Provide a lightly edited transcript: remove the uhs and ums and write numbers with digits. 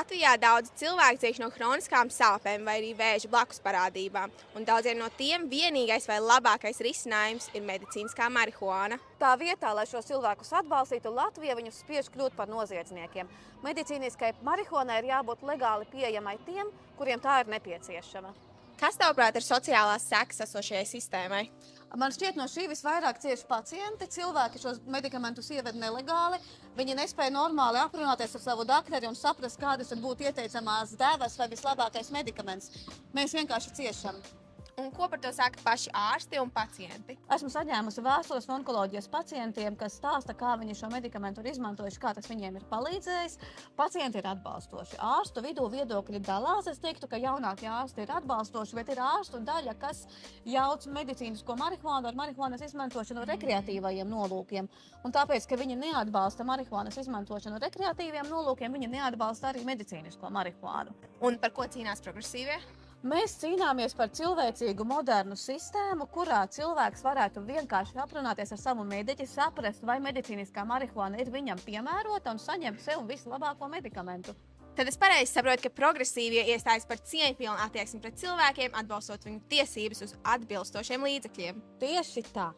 Latvijā daudz cilvēku cieš no hroniskām sāpēm vai arī vēža blakus parādībām, un daudziem no tiem vienīgais vai labākais risinājums ir medicīniskā marihuāna. Tā vietā, lai šos cilvēkus atbalstītu, Latvija viņus spiež kļūt par noziedzniekiem. Medicīniskai marihuānai ir jābūt legāli pieejamai tiem, kuriem tā ir nepieciešama. Kas, tavuprāt, ir sociālās sekas esošajai sistēmai? Man šķiet, no šī visvairāk cieši pacienti. Cilvēki šos medikamentus ieved nelegāli. Viņi nespēja normāli aprunāties ar savu dakteri un saprast, kādas būtu ieteicamās devas vai vislabākais medikaments. Mēs vienkārši ciešam. Un ko par to saka paši ārsti un pacienti? Esmu saņēmusi vēstules no onkoloģijas pacientiem, kas stāsta, kā viņi šo medikamentu ir izmantojuši, kā tas viņiem ir palīdzējis. Pacienti ir atbalstoši. Ārstu vidū viedokļi dalās. Es teiktu, ka jaunākie ārsti ir atbalstoši, bet ir ārstu daļa, kas jauc medicīnisko marihuānu ar marihuānas izmantošanu rekreatīvajiem nolūkiem. Un tāpēc, ka viņi neatbalsta marihuānas izmantošanu rekreatīviem nolūkiem, viņi neatbalsta arī medicīnisko marihuānu. Un par ko cīnās progresīvie? Mēs cīnāmies par cilvēcīgu, modernu sistēmu, kurā cilvēks varētu vienkārši aprunāties ar savu mediķi, saprast, vai medicīniskā marihuāna ir viņam piemērota un saņemt sev vislabāko medikamentu. Tad es pareizi saprotu, ka progresīvie iestājas par cieņpilnu attieksmi pret cilvēkiem, atbalstot viņu tiesības uz atbilstošiem līdzekļiem. Tieši tā.